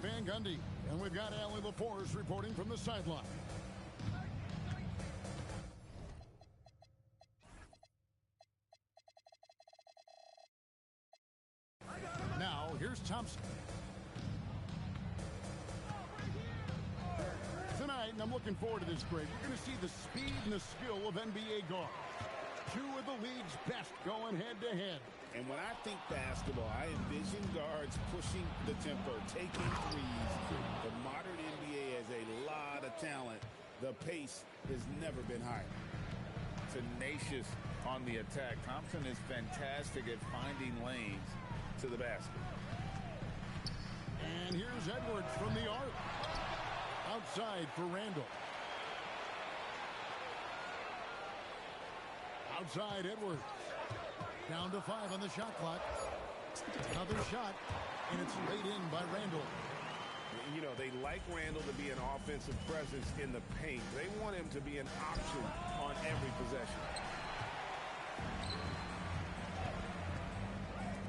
Van Gundy. And we've got Allie LaForce reporting from the sideline. Now, here's Thompson. Tonight, and I'm looking forward to this, Greg, you're going to see the speed and the skill of NBA guards. Two of the league's best going head-to-head. And when I think basketball, I envision guards pushing the tempo, taking threes. The modern NBA has a lot of talent. The pace has never been higher. Tenacious on the attack. Thompson is fantastic at finding lanes to the basket. And here's Edwards from the arc. Outside for Randall. Outside Edwards. Down to 5 on the shot clock. Another shot, and it's laid in by Randall. You know, they like Randall to be an offensive presence in the paint. They want him to be an option on every possession.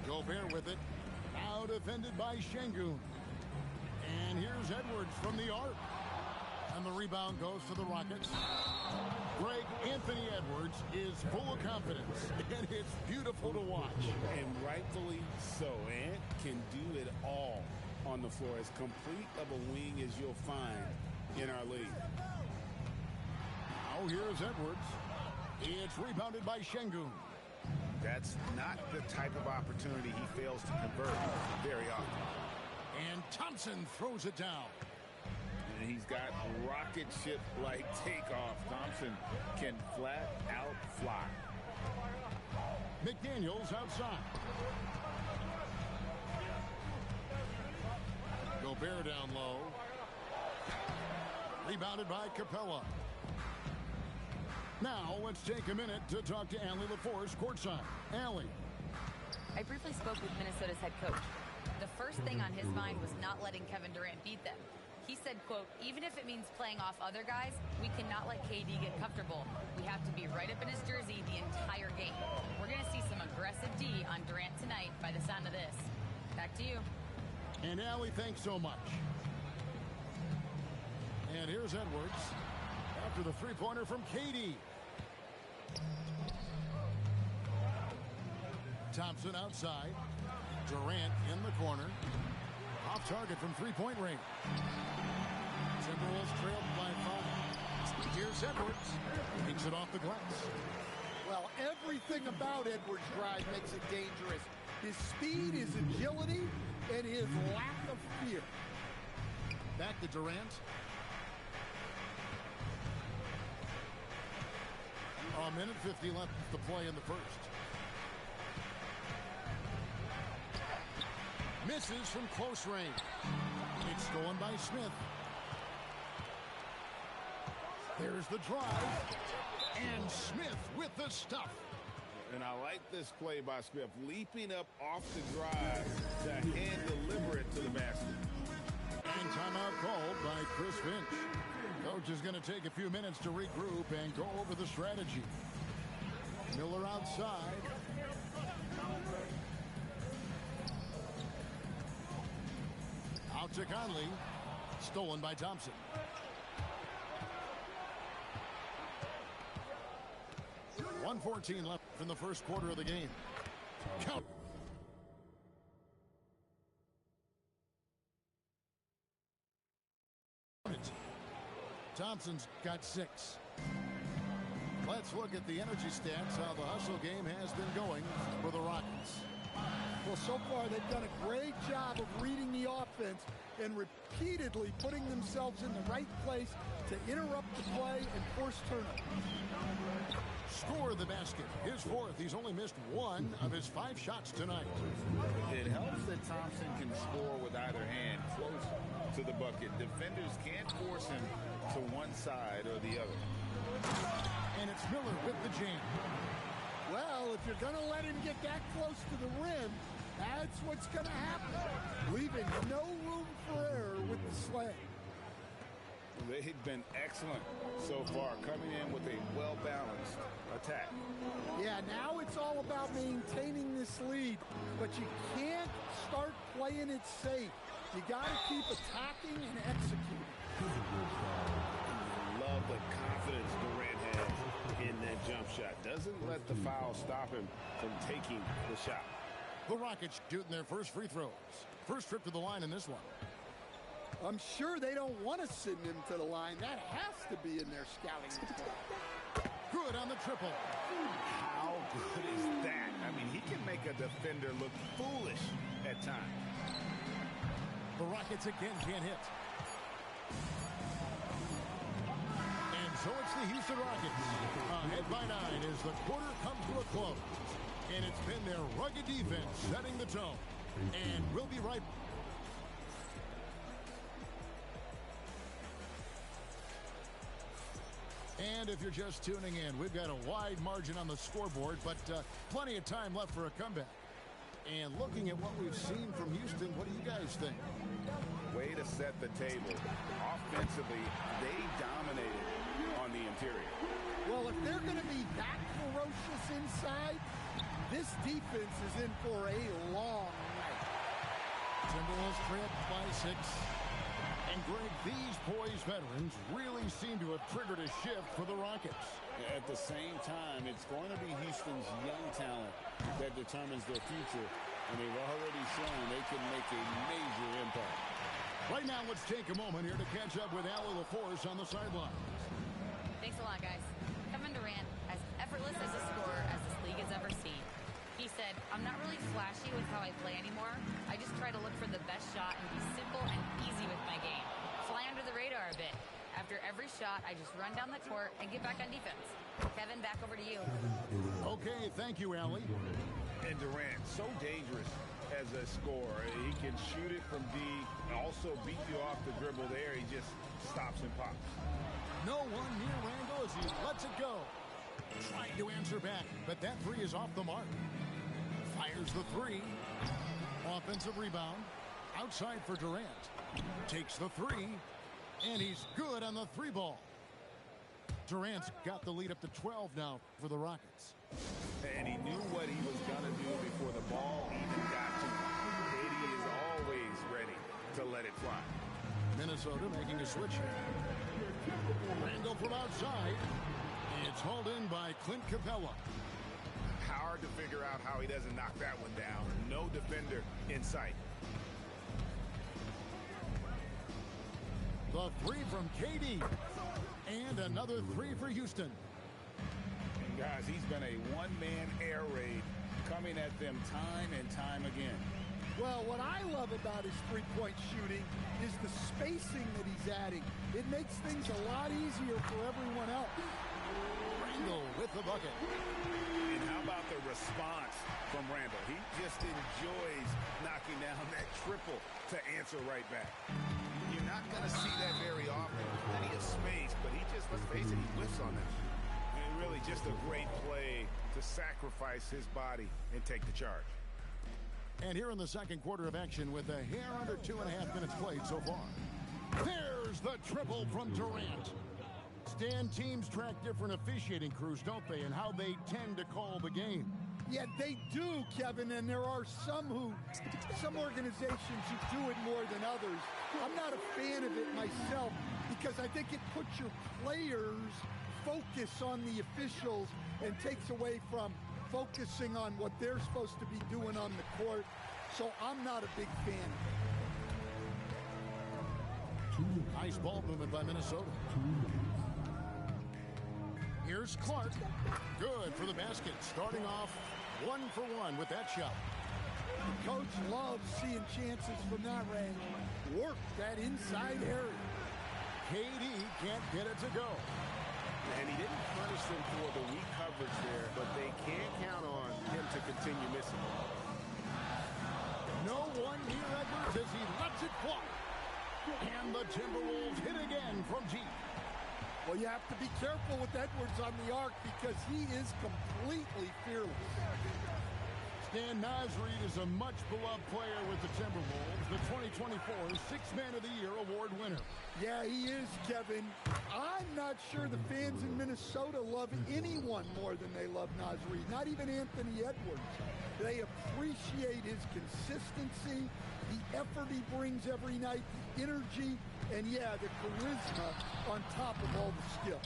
Gobert with it. Now defended by Şengün. And here's Edwards from the arc. And the rebound goes to the Rockets. Greg, Anthony Edwards is full of confidence, and it's beautiful to watch. And rightfully so. Ant can do it all on the floor. As complete of a wing as you'll find in our league. Now here's Edwards. It's rebounded by Şengün. That's not the type of opportunity he fails to convert very often. And Thompson throws it down. And he's got rocket ship-like takeoff. Thompson can flat out fly. McDaniels outside. Gobert down low. Rebounded by Capella. Now let's take a minute to talk to Allie LaForce courtside. Allie. I briefly spoke with Minnesota's head coach. The first thing on his mind was not letting Kevin Durant beat them. He said, quote, even if it means playing off other guys, we cannot let KD get comfortable. We have to be right up in his jersey the entire game. We're going to see some aggressive D on Durant tonight by the sound of this. Back to you. And Allie, thanks so much. And here's Edwards after the three-pointer from KD. Thompson outside. Durant in the corner. Off target from three-point range. Timberwolves trailed by 5. Here's Edwards. Takes it off the glass. Well, everything about Edwards' drive makes it dangerous. His speed, his agility, and his lack of fear. Back to Durant. A minute 50 left to play in the first. Misses from close range. It's stolen by Smith. There's the drive. And Smith with the stuff. And I like this play by Smith, leaping up off the drive to hand deliver it to the basket. And timeout called by Chris Finch. Coach is going to take a few minutes to regroup and go over the strategy. Miller outside. Out to Conley. Stolen by Thompson. .114 left in the first quarter of the game. Count. Thompson's got 6. Let's look at the energy stats, how the hustle game has been going for the Rockets. Well, so far they've done a great job of reading the offense and repeatedly putting themselves in the right place to interrupt the play and force turnovers. Score the basket. His 4th. He's only missed 1 of his 5 shots tonight. It helps that Thompson can score with either hand close to the bucket. Defenders can't force him to one side or the other. And it's Miller with the jam. Well, if you're going to let him get that close to the rim, that's what's going to happen. Leaving no room for error with the slam. They've been excellent so far, coming in with a well-balanced attack. Yeah, now it's all about maintaining this lead, but you can't start playing it safe. You got to keep attacking and executing. Love the confidence Durant has in that jump shot. Doesn't let the foul stop him from taking the shot. The Rockets shooting their first free throws. First trip to the line in this one. I'm sure they don't want to send him to the line. That has to be in their scouting report. Good on the triple. How good is that? I mean, he can make a defender look foolish at times. The Rockets again can't hit. And so it's the Houston Rockets. Ahead by 9 as the quarter comes to a close. And it's been their rugged defense setting the tone. And we'll be right back. And if you're just tuning in, we've got a wide margin on the scoreboard, but plenty of time left for a comeback. And looking at what we've seen from Houston, what do you guys think? Way to set the table. Offensively, they dominated on the interior. Well, if they're going to be that ferocious inside, this defense is in for a long night. Timberwolves trailed by 6. And Greg, these poised veterans really seem to have triggered a shift for the Rockets. At the same time, it's going to be Houston's young talent that determines their future, and they've already shown they can make a major impact. Right now, let's take a moment here to catch up with Allie LaForce on the sidelines. Thanks a lot, guys. Kevin Durant, as effortless as a scorer as this league has ever seen. He said, I'm not really flashy with how I play anymore. I just try to look for the best shot and be simple and easy with my game. Fly under the radar a bit. After every shot, I just run down the court and get back on defense. Kevin, back over to you. Okay, thank you, Allie. And Durant, so dangerous as a scorer. He can shoot it from D, also beat you off the dribble there. He just stops and pops. No one near Randall as he lets it go. Trying to answer back, but that three is off the mark. Fires the three. Offensive rebound. Outside for Durant. Takes the three. And he's good on the three ball. Durant's got the lead up to 12 now for the Rockets. And he knew what he was going to do before the ball even got to him. KD is always ready to let it fly. Minnesota making a switch here. Randall from outside. It's hauled in by Clint Capella. Hard to figure out how he doesn't knock that one down. No defender in sight. The three from KD. And another three for Houston. And guys, he's been a one-man air raid coming at them time and time again. Well, what I love about his three-point shooting is the spacing that he's adding. It makes things a lot easier for everyone else. Randall with the bucket. And how about the response from Randall? He just enjoys knocking down that triple to answer right back. You're not going to see that very often. Plenty of space, but he just, let's face it, he whiffs on them. And really just a great play to sacrifice his body and take the charge. And here in the second quarter of action with a hair under 2.5 minutes played so far. There's the triple from Durant. Stan, teams track different officiating crews, don't they, and how they tend to call the game. Yeah, they do, Kevin, and there are some organizations who do it more than others. I'm not a fan of it myself because I think it puts your players focus on the officials and takes away from focusing on what they're supposed to be doing on the court. So I'm not a big fan of it. Nice ball movement by Minnesota. Here's Clark. Good for the basket. Starting off 1 for 1 with that shot. The coach loves seeing chances from that range. Work that inside area. KD can't get it to go. And he didn't punish them for the weak coverage there, but they can't count on him to continue missing. No one near Edwards as he lets it fly. And the Timberwolves hit again from deep. Well, you have to be careful with Edwards on the arc because he is completely fearless. Dan Nasreed is a much-beloved player with the Timberwolves, the 2024 Sixth Man of the Year award winner. Yeah, he is, Kevin. I'm not sure the fans in Minnesota love anyone more than they love Nasreed, not even Anthony Edwards. They appreciate his consistency, the effort he brings every night, the energy, and, yeah, the charisma on top of all the skill.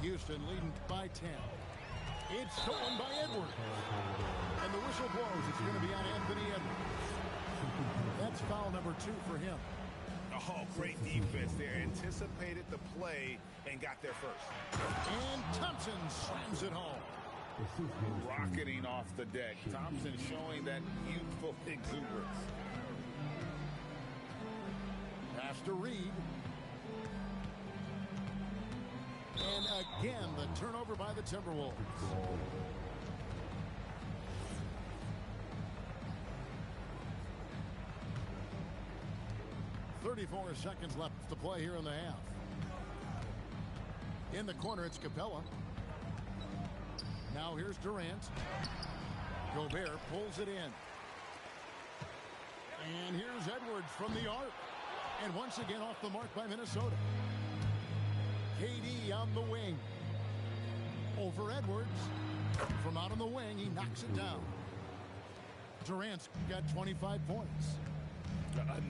Houston leading by 10. It's stolen by Edwards. And the whistle blows. It's going to be on Anthony Edwards. That's foul number 2 for him. Oh, great defense there. Anticipated the play and got there first. And Thompson slams it home. Rocketing off the deck. Thompson showing that youthful exuberance. Pass to Reed. And again, the turnover by the Timberwolves. .34 seconds left to play here in the half. In the corner, it's Capella. Now here's Durant. Gobert pulls it in. And here's Edwards from the arc. And once again off the mark by Minnesota. KD on the wing. Over Edwards. From out on the wing, he knocks it down. Durant's got 25 points.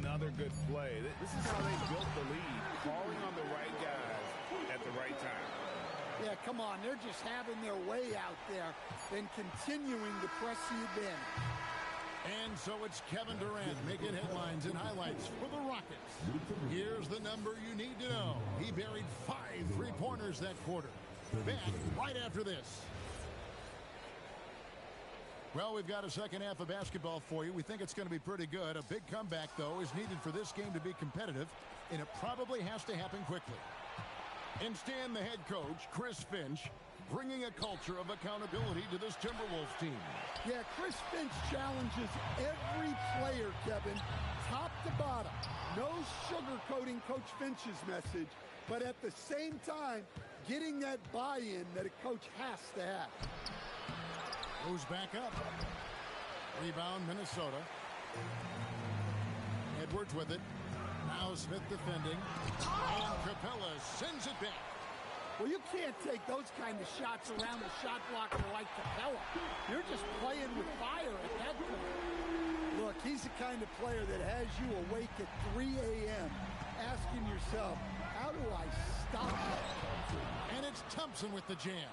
Another good play. This is how they built the lead. Calling on the right guys at the right time. Yeah, come on. They're just having their way out there and continuing to press the advantage. And so it's Kevin Durant making headlines and highlights for the Rockets. Here's the number you need to know. He buried 5 three-pointers that quarter. Back right after this. Well, we've got a second half of basketball for you. We think it's going to be pretty good. A big comeback, though, is needed for this game to be competitive, and it probably has to happen quickly. And Stan, the head coach, Chris Finch, bringing a culture of accountability to this Timberwolves team. Yeah, Chris Finch challenges every player, Kevin, top to bottom. No sugarcoating Coach Finch's message, but at the same time, getting that buy-in that a coach has to have. Goes back up. Rebound, Minnesota. Edwards with it. Now Smith defending. And Capella sends it back. Well, you can't take those kind of shots around a shot blocker like Capella. You're just playing with fire at that point. Look, he's the kind of player that has you awake at 3 a.m. asking yourself, how do I stop him? And it's Thompson with the jam.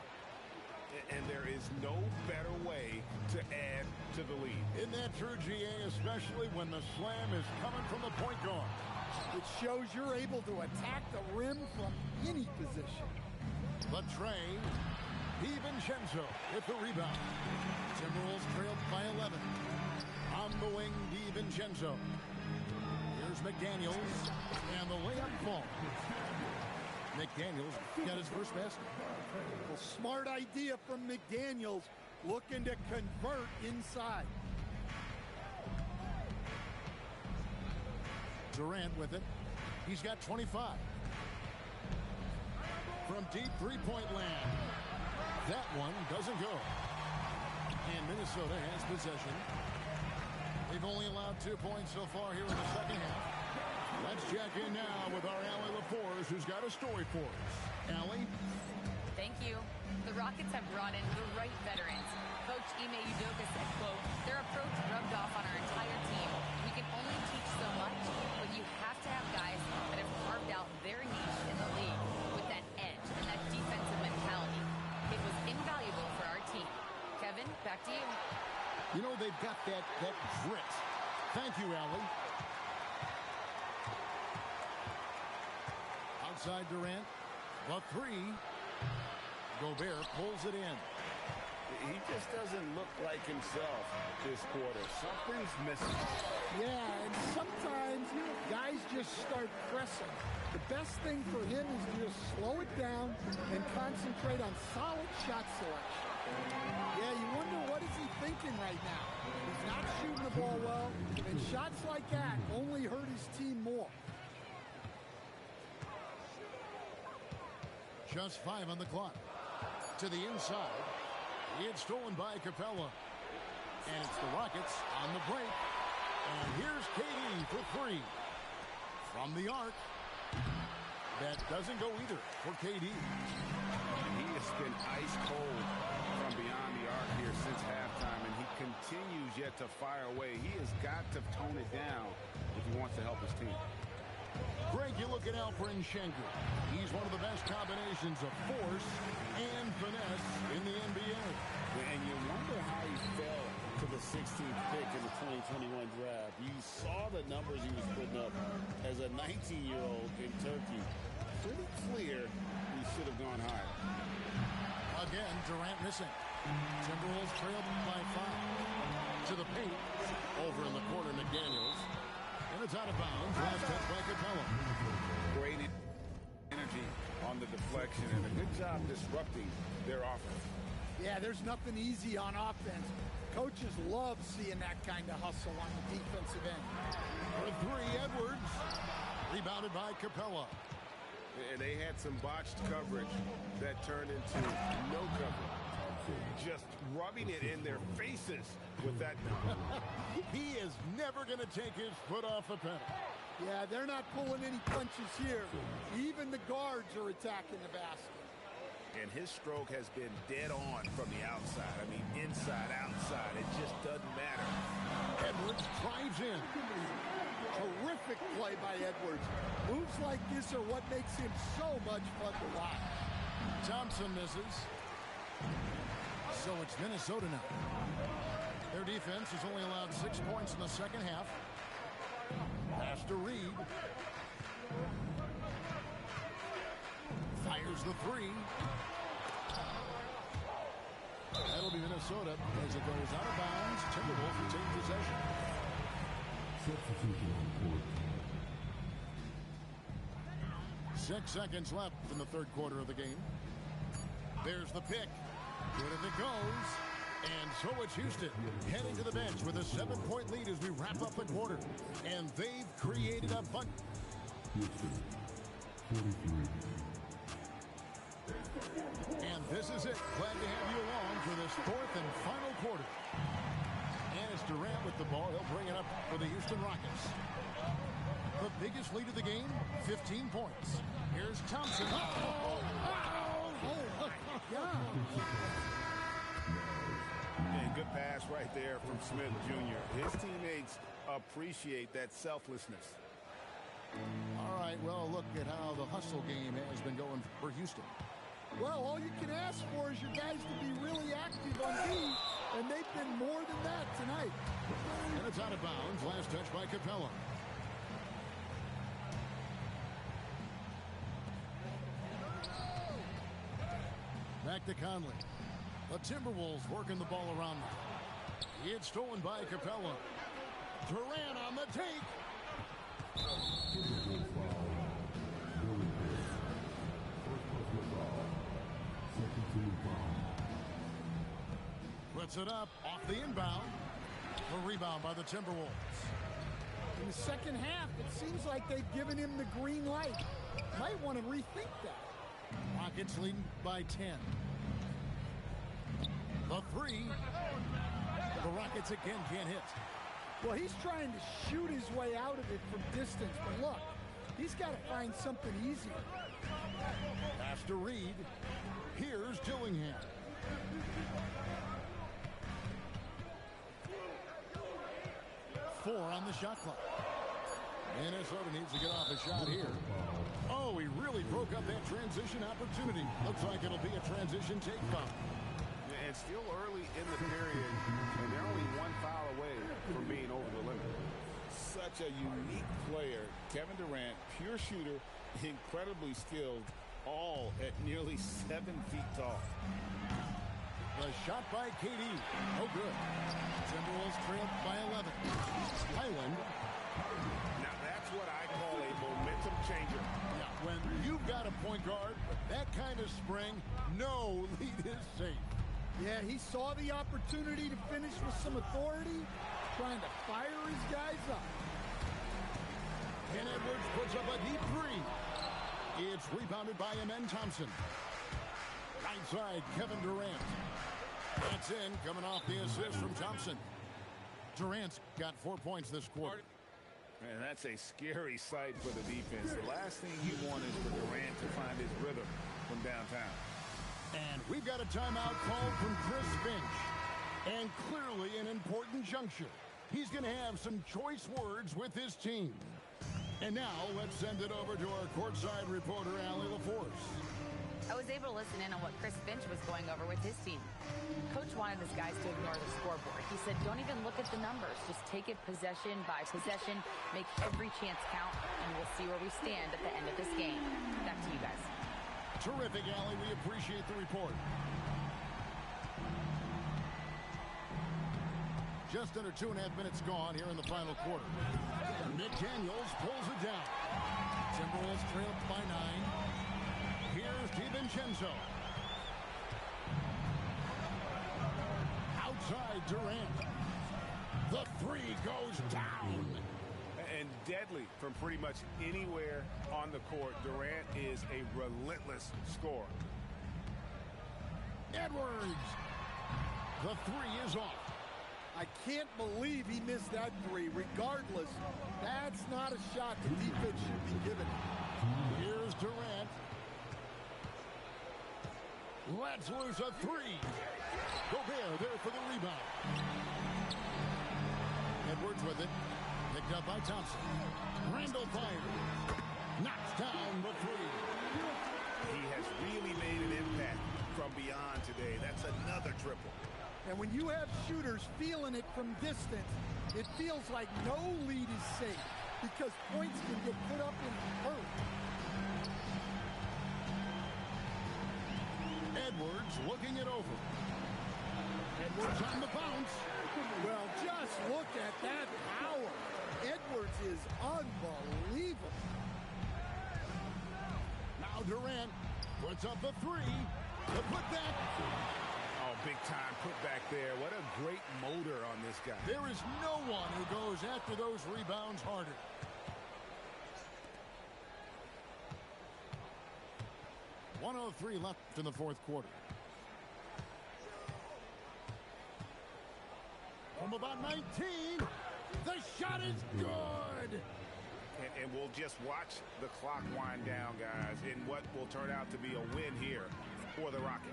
And there is no better way to add to the lead. Isn't that true, GA, especially when the slam is coming from the point guard? It shows you're able to attack the rim from any position. Latrey, DiVincenzo with the rebound. Timberwolves trailed by 11. On the wing, DiVincenzo. Here's McDaniels, and the layup falls. McDaniels got his first basket. Well, smart idea from McDaniels, looking to convert inside. Durant with it. He's got 25. From deep three-point land. That one doesn't go. And Minnesota has possession. They've only allowed 2 points so far here in the second half. Let's check in now with our Allie LaForce, who's got a story for us. Allie? Thank you. The Rockets have brought in the right veterans. Coach Ime Udoka said, quote, their approach rubbed off on our entire team. We can only teach so much, but you have to have guys that have carved out their niche in the league with that edge and that defensive mentality. It was invaluable for our team. Kevin, back to you. You know, they've got that grit. Thank you, Allie. Outside Durant. The three. Gobert pulls it in. He just doesn't look like himself this quarter. Something's missing. Yeah, and sometimes guys just start pressing. The best thing for him is to just slow it down and concentrate on solid shot selection. Yeah, you wonder what is he thinking right now. He's not shooting the ball well, and shots like that only hurt his team more. Just 5 on the clock. To the inside. It's stolen by Capella. And it's the Rockets on the break. And here's KD for three. From the arc. That doesn't go either for KD. And he has been ice cold from beyond the arc here since halftime, and he continues yet to fire away. He has got to tone it down if he wants to help his team. Greg, you look at Alperen Sengun. He's one of the best combinations of force and finesse in the NBA. And you wonder how he fell to the 16th pick in the 2021 draft. You saw the numbers he was putting up as a 19-year-old in Turkey. Pretty clear he should have gone higher. Again, Durant missing. Timberwolves trailed by 5. To the paint. Over in the corner, McDaniels. And it's out of bounds. Last touch by Capella. Great energy on the deflection and a good job disrupting their offense. Yeah, there's nothing easy on offense. Coaches love seeing that kind of hustle on the defensive end. For three, Edwards. Rebounded by Capella. And they had some botched coverage that turned into no coverage. Just rubbing it in their faces with that number. He is never going to take his foot off the pedal. Yeah, they're not pulling any punches here. Even the guards are attacking the basket. And his stroke has been dead on from the outside. I mean, inside, outside. It just doesn't matter. Edwards drives in. Terrific play by Edwards. Moves like this are what makes him so much fun to watch. Thompson misses. So it's Minnesota now. Their defense has only allowed 6 points in the second half. Pass to Reed. Fires the three. That'll be Minnesota as it goes out of bounds. Timberwolves retain possession. Substitution on court. 6 seconds left in the third quarter of the game. There's the pick. Good as it goes. And so it's Houston heading to the bench with a 7-point lead as we wrap up the quarter. And they've created a bunch. Houston, 43. And this is it. Glad to have you along for this fourth and final quarter. And it's Durant with the ball. He'll bring it up for the Houston Rockets. The biggest lead of the game, 15 points. Here's Thompson. Oh my God. And good pass right there from Smith Jr. His teammates appreciate that selflessness. All right, well, look at how the hustle game has been going for Houston. Well, all you can ask for is your guys to be really active on D, and they've been more than that tonight. And it's out of bounds. Last touch by Capella. Back to Conley. The Timberwolves working the ball around them. It's stolen by Capella. Durant on the take. Puts it up off the inbound. The rebound by the Timberwolves. In the second half, it seems like they've given him the green light. Might want to rethink that. Rockets leading by 10. The three. The Rockets again can't hit. Well, he's trying to shoot his way out of it from distance, but look, he's got to find something easier. Pass to Reed. Here's Dillingham. Four on the shot clock. Minnesota needs to get off a shot here. Oh, he really broke up that transition opportunity. Looks like it'll be a transition take foul. And still early in the period, and they're only one foul away from being over the limit. Such a unique player. Kevin Durant, pure shooter, incredibly skilled, all at nearly 7 feet tall. The shot by KD. Oh, good. Timberwolves trailed by 11. Highland. Now that's what I call a momentum changer. Yeah, when you've got a point guard with that kind of spring, no lead is safe. Yeah, he saw the opportunity to finish with some authority, trying to fire his guys up. And Edwards puts up a deep three. It's rebounded by Amen Thompson. Right side, Kevin Durant. That's in, coming off the assist from Thompson. Durant's got 4 points this quarter. And that's a scary sight for the defense. The last thing you want is for Durant to find his rhythm from downtown. And we've got a timeout called from Chris Finch. And clearly an important juncture. He's going to have some choice words with his team. And now let's send it over to our courtside reporter, Allie LaForce. I was able to listen in on what Chris Finch was going over with his team. Coach wanted his guys to ignore the scoreboard. He said, don't even look at the numbers. Just take it possession by possession. Make every chance count, and we'll see where we stand at the end of this game. Back to you guys. Terrific, Allie. We appreciate the report. Just under 2.5 minutes gone here in the final quarter. Nick Daniels pulls it down. Timberwolves trail by 9. Here's DiVincenzo. Outside Durant. The three goes down. And deadly from pretty much anywhere on the court. Durant is a relentless scorer. Edwards. The three is off. I can't believe he missed that three. Regardless, that's not a shot the defense should be giving. Here's Durant. Lets loose a three. Gobert there for the rebound. Edwards with it. Picked up by Thompson. Randall fires. Knocks down the three. He has really made an impact from beyond today. That's another triple. And when you have shooters feeling it from distance, it feels like no lead is safe because points can get put up in a hurry. Edwards looking it over. Edwards on the bounce. Well, just look at that power. Edwards is unbelievable. Now Durant puts up the three. The putback. Oh, big time put back there. What a great motor on this guy. There is no one who goes after those rebounds harder. .103 left in the fourth quarter. From about 19, the shot is good. And we'll just watch the clock wind down, guys, in what will turn out to be a win here for the Rockets.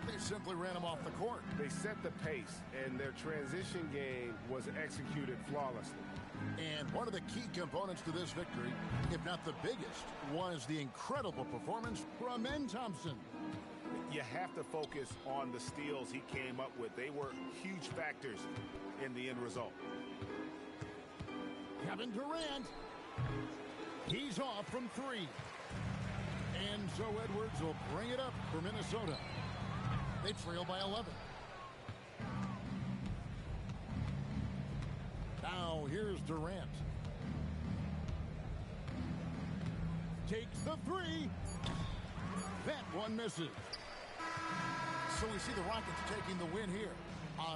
They simply ran him off the court. They set the pace, and their transition game was executed flawlessly. And one of the key components to this victory, if not the biggest, was the incredible performance from Amen Thompson. You have to focus on the steals he came up with. They were huge factors in the end result. Kevin Durant. He's off from three. And so Edwards will bring it up for Minnesota. They trail by 11. Now here's Durant. Takes the three. That one misses. So we see the Rockets taking the win here.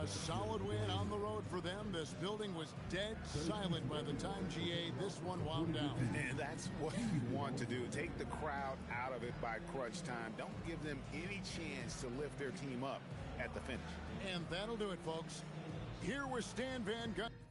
A solid win on the road for them. This building was dead silent by the time, GA, this one wound down. And that's what you want to do. Take the crowd out of it by crunch time. Don't give them any chance to lift their team up at the finish. And that'll do it, folks. Here was Stan Van Gundy.